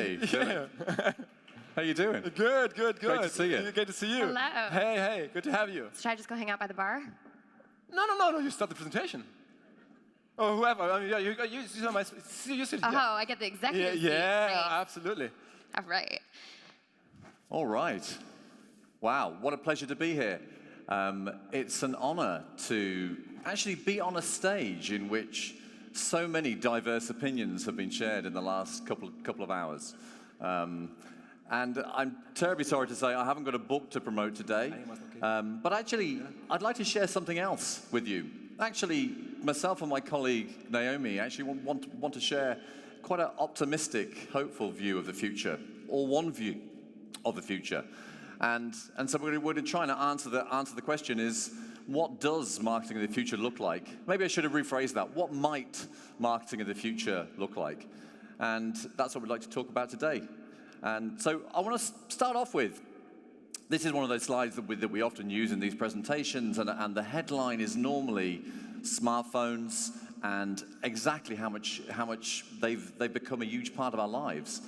Hey, Philip. How you doing? Good. Great to see you. Great to see you. Hello. Hey, good to have you. Should I just go hang out by the bar? No, you start the presentation. Or whoever. I mean, yeah, you sit on my, you sit Oh, here. I get the executive seat. Yeah, Nice. absolutely. All right. All right. Wow, what a pleasure to be here. It's an honor to actually be on a stage in which so many diverse opinions have been shared in the last couple of hours. And I'm terribly sorry to say I haven't got a book to promote today. But actually, I'd like to share something else with you. Actually, myself and my colleague Naomi actually want to share quite an optimistic, hopeful view of the future, or one view of the future. And so we're going to try and answer the question is, what does marketing of the future look like? Maybe I should have rephrased that. What might marketing of the future look like? And that's what we'd like to talk about today. And so I want to start off with, this is one of those slides that we often use in these presentations, and the headline is normally smartphones and exactly how much they've become a huge part of our lives.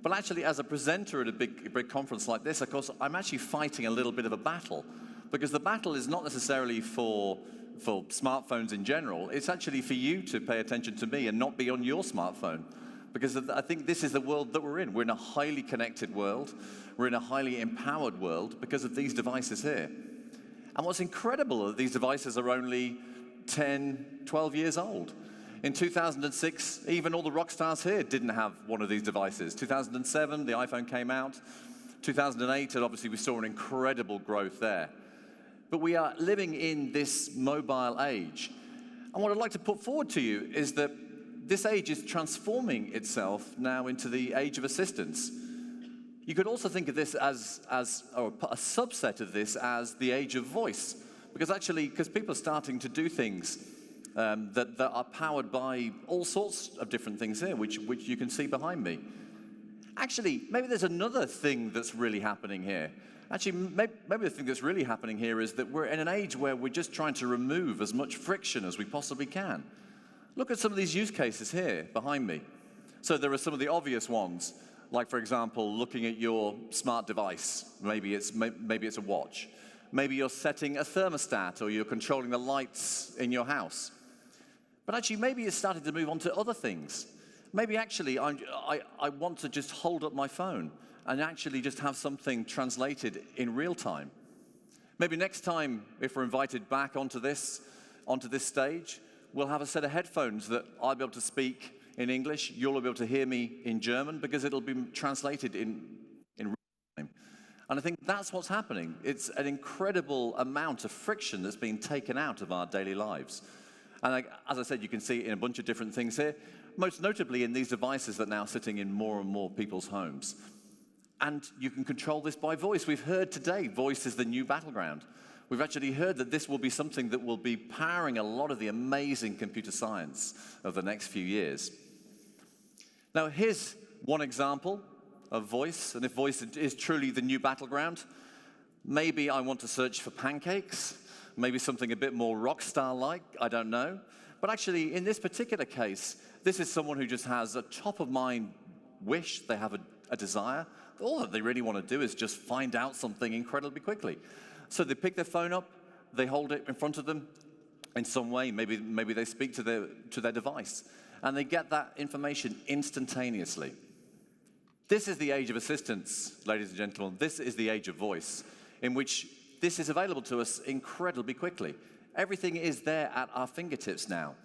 But actually, as a presenter at a big conference like this, of course, I'm actually fighting a little bit of a battle, because the battle is not necessarily for smartphones in general. It's actually for you to pay attention to me and not be on your smartphone. Because I think this is the world that we're in. We're in a highly connected world. We're in a highly empowered world because of these devices here. And what's incredible is these devices are only 10, 12 years old. In 2006, even all the rock stars here didn't have one of these devices. 2007, the iPhone came out. 2008, and obviously we saw an incredible growth there. But we are living in this mobile age. And what I'd like to put forward to you is that this age is transforming itself now into the age of assistance. You could also think of this as or a subset of this as the age of voice. Because people are starting to do things that are powered by all sorts of different things here, which you can see behind me. Actually, maybe there's another thing that's really happening here. Actually, maybe the thing that's really happening here is that we're in an age where we're just trying to remove as much friction as we possibly can. Look at some of these use cases here behind me. So there are some of the obvious ones, like, for example, looking at your smart device. Maybe it's a watch. Maybe you're setting a thermostat, or you're controlling the lights in your house. But actually, maybe it's starting to move on to other things. Maybe actually I want to just hold up my phone and actually just have something translated in real time. Maybe next time, if we're invited back onto this stage, we'll have a set of headphones that I'll be able to speak in English, you'll be able to hear me in German, because it'll be translated in real time. And I think that's what's happening. It's an incredible amount of friction that's being taken out of our daily lives. And as I said, you can see it in a bunch of different things here, most notably in these devices that are now sitting in more and more people's homes. And you can control this by voice. We've heard today, voice is the new battleground. We've actually heard that this will be something that will be powering a lot of the amazing computer science of the next few years. Now, here's one example of voice, and if voice is truly the new battleground, maybe I want to search for pancakes, maybe something a bit more rock star-like, I don't know. But actually, in this particular case, this is someone who just has a top-of-mind wish, they have a desire. All that they really want to do is just find out something incredibly quickly. So they pick their phone up, they hold it in front of them in some way, maybe they speak to their device, and they get that information instantaneously. This is the age of assistance, ladies and gentlemen. This is the age of voice, in which this is available to us incredibly quickly. Everything is there at our fingertips now.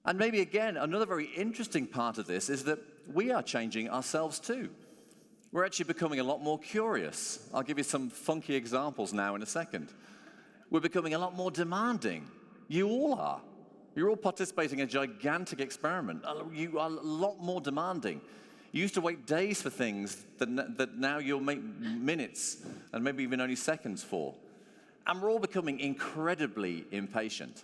And maybe again, another very interesting part of this is that we are changing ourselves too. We're actually becoming a lot more curious. I'll give you some funky examples now in a second. We're becoming a lot more demanding. You all are. You're all participating in a gigantic experiment. You are a lot more demanding. You used to wait days for things that now you'll make minutes and maybe even only seconds for. And we're all becoming incredibly impatient.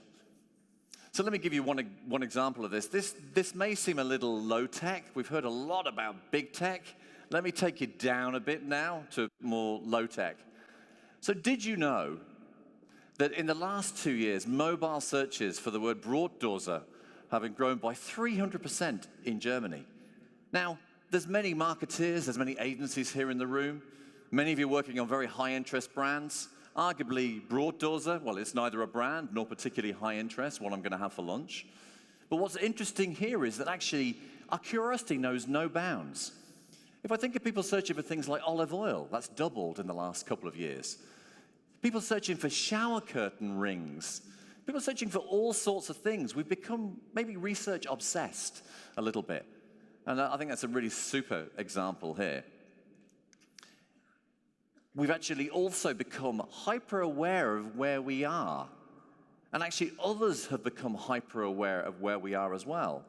So let me give you one example of this. This may seem a little low-tech. We've heard a lot about big tech. Let me take you down a bit now to more low-tech. So did you know that in the last 2 years, mobile searches for the word Brotdose have grown by 300% in Germany? Now, there's many marketeers, there's many agencies here in the room. Many of you working on very high interest brands. Arguably Brotdose, well, it's neither a brand nor particularly high interest, what I'm going to have for lunch. But what's interesting here is that actually our curiosity knows no bounds. If I think of people searching for things like olive oil, that's doubled in the last couple of years. People searching for shower curtain rings. People searching for all sorts of things. We've become maybe research obsessed a little bit. And I think that's a really super example here. We've actually also become hyper aware of where we are. And actually others have become hyper aware of where we are as well.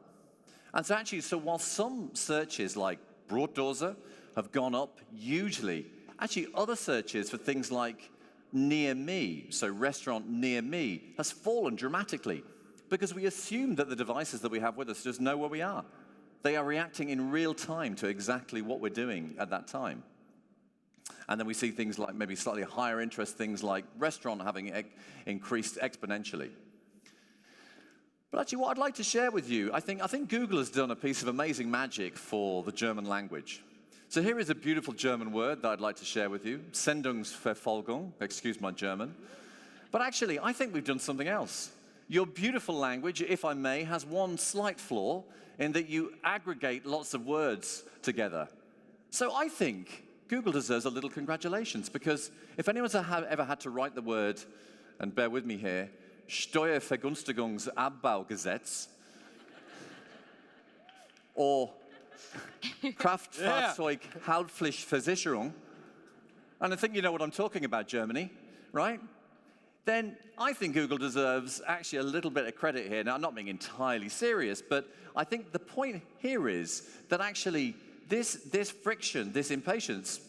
And so while some searches like Brotdose have gone up hugely, actually other searches for things like near me, so restaurant near me, has fallen dramatically because we assume that the devices that we have with us just know where we are. They are reacting in real time to exactly what we're doing at that time. And then we see things like maybe slightly higher interest, things like restaurant having increased exponentially. But actually what I'd like to share with you, I think Google has done a piece of amazing magic for the German language. So here is a beautiful German word that I'd like to share with you, Sendungsverfolgung, excuse my German. But actually, I think we've done something else. Your beautiful language, if I may, has one slight flaw in that you aggregate lots of words together. So I think Google deserves a little congratulations, because if anyone's ever had to write the word, and bear with me here, Steuervergünstigungsabbaugesetz, or Kraftfahrzeughaftpflichtversicherung, and I think you know what I'm talking about, Germany, right? Then I think Google deserves actually a little bit of credit here. Now, I'm not being entirely serious, but I think the point here is that actually this friction, this impatience,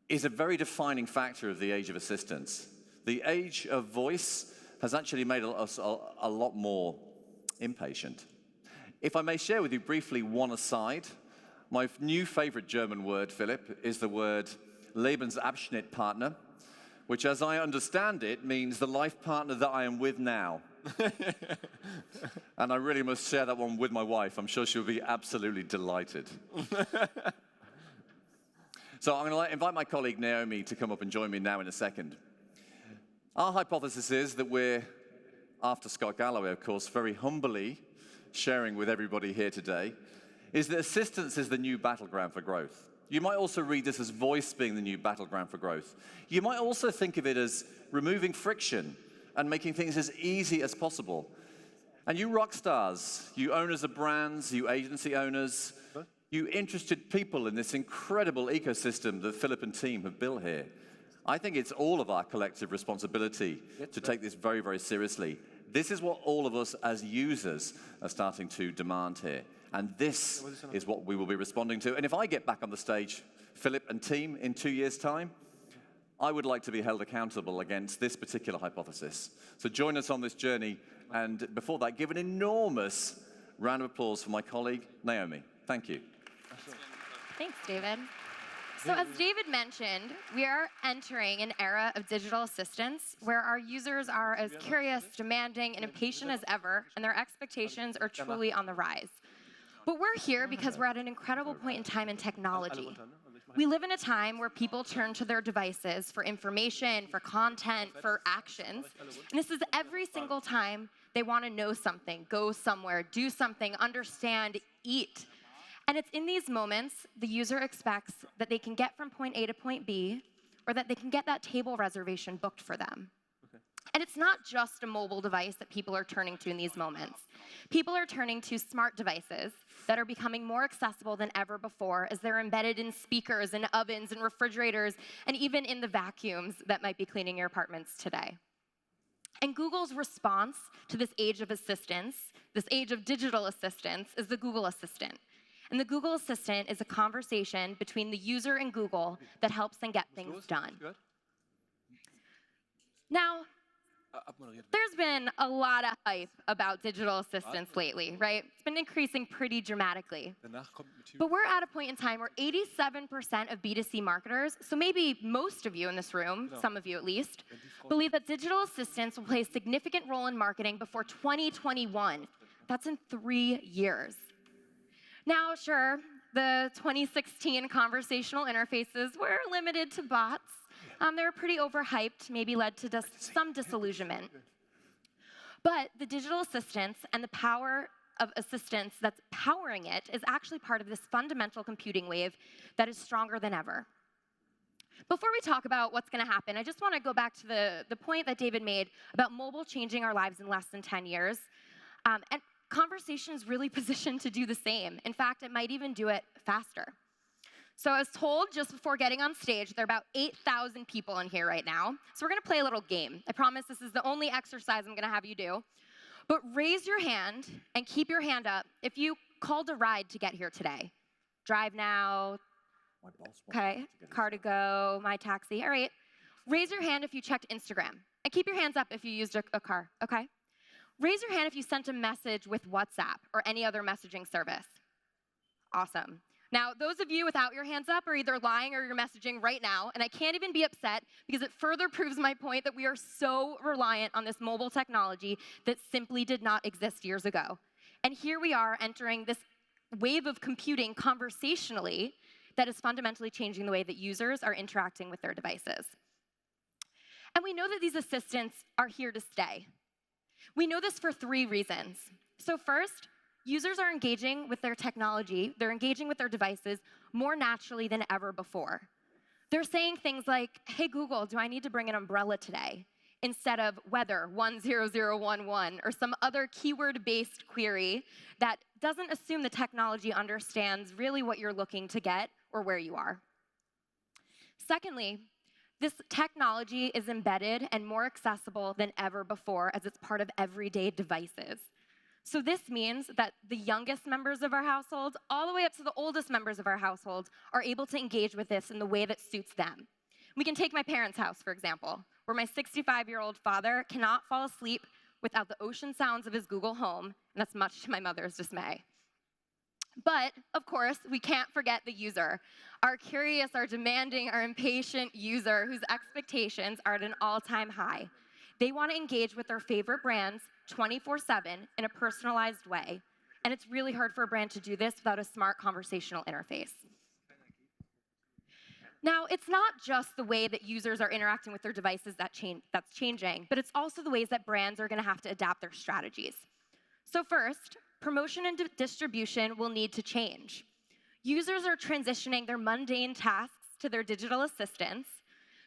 is a very defining factor of the age of assistance. The age of voice has actually made us a lot more impatient. If I may share with you briefly one aside, my new favorite German word, Philip, is the word Lebensabschnittpartner, which, as I understand it, means the life partner that I am with now. And I really must share that one with my wife. I'm sure she'll be absolutely delighted. So I'm going to invite my colleague Naomi to come up and join me now in a second. Our hypothesis is that we're, after Scott Galloway, of course, very humbly sharing with everybody here today, is that assistance is the new battleground for growth. You might also read this as voice being the new battleground for growth. You might also think of it as removing friction and making things as easy as possible. And you rock stars, you owners of brands, you agency owners, you interested people in this incredible ecosystem that Philip and team have built here. I think it's all of our collective responsibility to take this very, very seriously. This is what all of us as users are starting to demand here. And this is what we will be responding to. And if I get back on the stage, Philip and team, in 2 years' time, I would like to be held accountable against this particular hypothesis. So join us on this journey. And before that, give an enormous round of applause for my colleague, Naomi. Thank you. Thanks, David. So as David mentioned, we are entering an era of digital assistance where our users are as curious, demanding, and impatient as ever, and their expectations are truly on the rise. But we're here because we're at an incredible point in time in technology. We live in a time where people turn to their devices for information, for content, for actions. And this is every single time they want to know something, go somewhere, do something, understand, eat. And it's in these moments the user expects that they can get from point A to point B, or that they can get that table reservation booked for them. And it's not just a mobile device that people are turning to in these moments. People are turning to smart devices that are becoming more accessible than ever before as they're embedded in speakers and ovens and refrigerators and even in the vacuums that might be cleaning your apartments today. And Google's response to this age of assistance, this age of digital assistance, is the Google Assistant. And the Google Assistant is a conversation between the user and Google that helps them get things done. Now, there's been a lot of hype about digital assistants lately, right? It's been increasing pretty dramatically. But we're at a point in time where 87% of B2C marketers, so maybe most of you in this room, some of you at least, believe that digital assistants will play a significant role in marketing before 2021. That's in 3 years. Now, sure, the 2016 conversational interfaces were limited to bots. They were pretty overhyped, maybe led to some disillusionment. But the digital assistants and the power of assistance that's powering it is actually part of this fundamental computing wave that is stronger than ever. Before we talk about what's going to happen, I just want to go back to the point that David made about mobile changing our lives in less than 10 years. And conversation is really positioned to do the same. In fact, it might even do it faster. So I was told just before getting on stage, there are about 8,000 people in here right now. So we're going to play a little game. I promise this is the only exercise I'm going to have you do. But raise your hand and keep your hand up if you called a ride to get here today. Drive Now, okay, Car2Go, My Taxi, all right. Raise your hand if you checked Instagram. And keep your hands up if you used a car, okay? Raise your hand if you sent a message with WhatsApp or any other messaging service. Awesome. Now, those of you without your hands up are either lying or you're messaging right now, and I can't even be upset because it further proves my point that we are so reliant on this mobile technology that simply did not exist years ago. And here we are entering this wave of computing conversationally that is fundamentally changing the way that users are interacting with their devices. And we know that these assistants are here to stay. We know this for 3 reasons. So first, users are engaging with their technology, they're engaging with their devices more naturally than ever before. They're saying things like, hey Google, do I need to bring an umbrella today? Instead of weather 10011 or some other keyword-based query that doesn't assume the technology understands really what you're looking to get or where you are. Secondly, this technology is embedded and more accessible than ever before as it's part of everyday devices. So this means that the youngest members of our households, all the way up to the oldest members of our households, are able to engage with this in the way that suits them. We can take my parents' house, for example, where my 65-year-old father cannot fall asleep without the ocean sounds of his Google Home, and that's much to my mother's dismay. But, of course, we can't forget the user, our curious, our demanding, our impatient user whose expectations are at an all-time high. They want to engage with their favorite brands 24/7 in a personalized way, and it's really hard for a brand to do this without a smart conversational interface. Now, it's not just the way that users are interacting with their devices that's changing, but it's also the ways that brands are going to have to adapt their strategies. So first, promotion and distribution will need to change. Users are transitioning their mundane tasks to their digital assistants,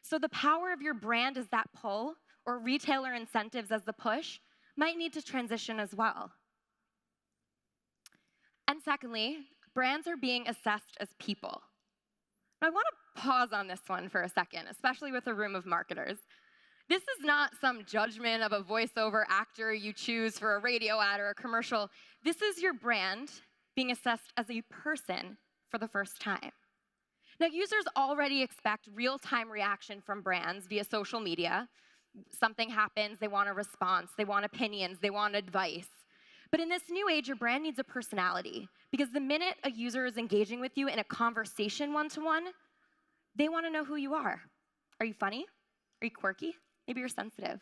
so the power of your brand as that pull, or retailer incentives as the push, might need to transition as well. And secondly, brands are being assessed as people. Now, I want to pause on this one for a second, especially with a room of marketers. This is not some judgment of a voiceover actor you choose for a radio ad or a commercial. This is your brand being assessed as a person for the first time. Now, users already expect real-time reaction from brands via social media. Something happens, they want a response, they want opinions, they want advice. But in this new age, your brand needs a personality, because the minute a user is engaging with you in a conversation one-to-one, they want to know who you are. Are you funny? Are you quirky? Maybe you're sensitive.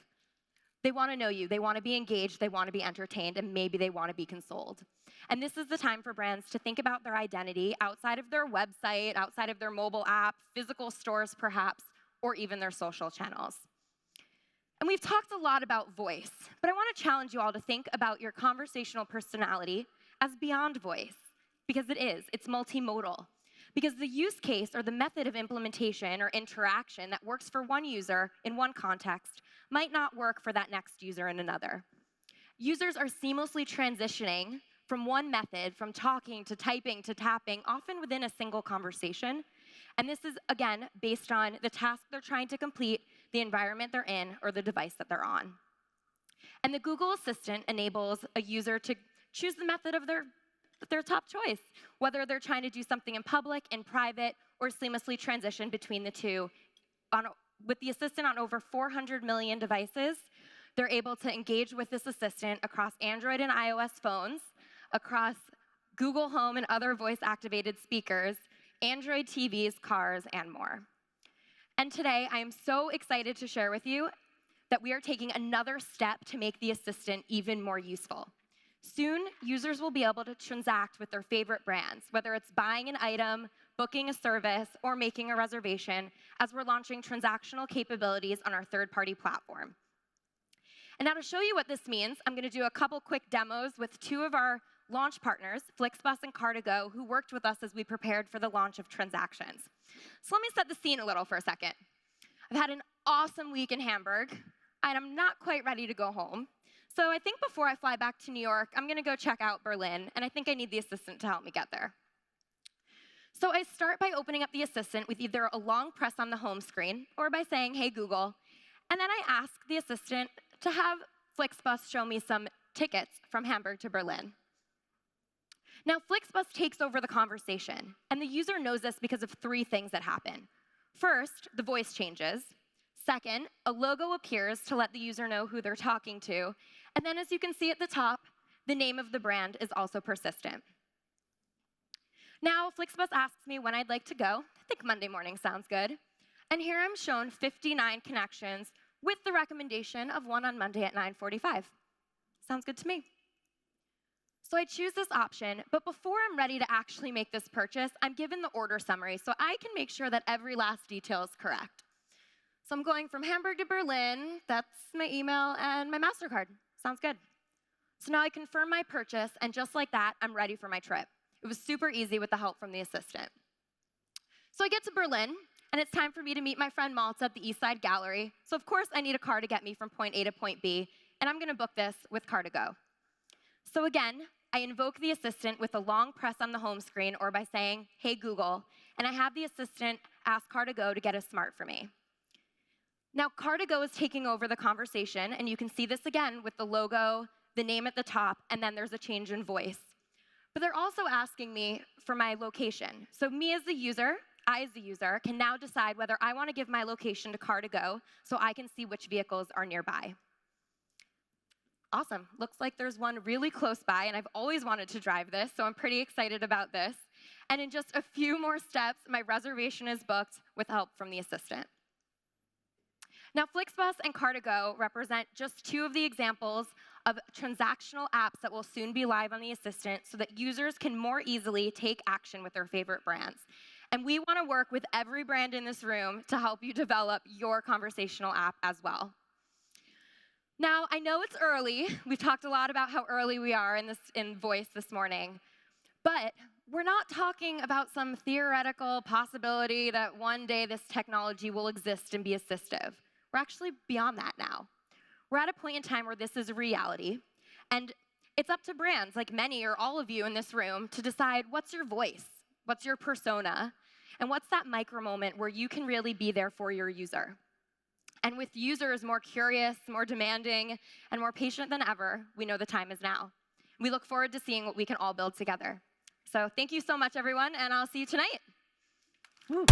They want to know you, they want to be engaged, they want to be entertained, and maybe they want to be consoled. And this is the time for brands to think about their identity outside of their website, outside of their mobile app, physical stores perhaps, or even their social channels. And we've talked a lot about voice, but I want to challenge you all to think about your conversational personality as beyond voice, because it is. It's multimodal. Because the use case or the method of implementation or interaction that works for one user in one context might not work for that next user in another. Users are seamlessly transitioning from one method, from talking to typing to tapping, often within a single conversation. And this is, again, based on the task they're trying to complete, the environment they're in, or the device that they're on. And the Google Assistant enables a user to choose the method of their top choice, whether they're trying to do something in public, in private, or seamlessly transition between the two. With the Assistant on over 400 million devices, they're able to engage with this Assistant across Android and iOS phones, across Google Home and other voice-activated speakers, Android TVs, cars, and more. And today, I am so excited to share with you that we are taking another step to make the Assistant even more useful. Soon, users will be able to transact with their favorite brands, whether it's buying an item, booking a service, or making a reservation, as we're launching transactional capabilities on our third-party platform. And now to show you what this means, I'm going to do a couple quick demos with two of our launch partners, Flixbus and Car2Go, who worked with us as we prepared for the launch of transactions. So let me set the scene a little for a second. I've had an awesome week in Hamburg, and I'm not quite ready to go home. So I think before I fly back to New York, I'm going to go check out Berlin, and I think I need the assistant to help me get there. So I start by opening up the assistant with either a long press on the home screen or by saying, "Hey, Google," and then I ask the assistant to have Flixbus show me some tickets from Hamburg to Berlin. Now, Flixbus takes over the conversation, and the user knows this because of three things that happen. First, the voice changes. Second, a logo appears to let the user know who they're talking to. And then, as you can see at the top, the name of the brand is also persistent. Now, Flixbus asks me when I'd like to go. I think Monday morning sounds good. And here I'm shown 59 connections with the recommendation of one on Monday at 9:45. Sounds good to me. So I choose this option, but before I'm ready to actually make this purchase, I'm given the order summary so I can make sure that every last detail is correct. So I'm going from Hamburg to Berlin. That's my email and my MasterCard. Sounds good. So now I confirm my purchase, and just like that, I'm ready for my trip. It was super easy with the help from the assistant. So I get to Berlin, and it's time for me to meet my friend Malta at the East Side Gallery. So of course, I need a car to get me from point A to point B, and I'm going to book this with Car2Go. So again, I invoke the assistant with a long press on the home screen or by saying, "Hey, Google," and I have the assistant ask Car2Go to get a smart for me. Now, Car2Go is taking over the conversation, and you can see this again with the logo, the name at the top, and then there's a change in voice. But they're also asking me for my location. So me as the user, I as the user, can now decide whether I want to give my location to Car2Go so I can see which vehicles are nearby. Awesome. Looks like there's one really close by, and I've always wanted to drive this, so I'm pretty excited about this. And in just a few more steps, my reservation is booked with help from the assistant. Now, Flixbus and Car2Go represent just two of the examples of transactional apps that will soon be live on the assistant so that users can more easily take action with their favorite brands. And we want to work with every brand in this room to help you develop your conversational app as well. Now, I know it's early. We've talked a lot about how early we are in voice this morning. But we're not talking about some theoretical possibility that one day this technology will exist and be assistive. We're actually beyond that now. We're at a point in time where this is a reality. And it's up to brands like many or all of you in this room to decide what's your voice, what's your persona, and what's that micro moment where you can really be there for your user. And with users more curious, more demanding, and more patient than ever, we know the time is now. We look forward to seeing what we can all build together. So thank you so much, everyone, and I'll see you tonight. Woo.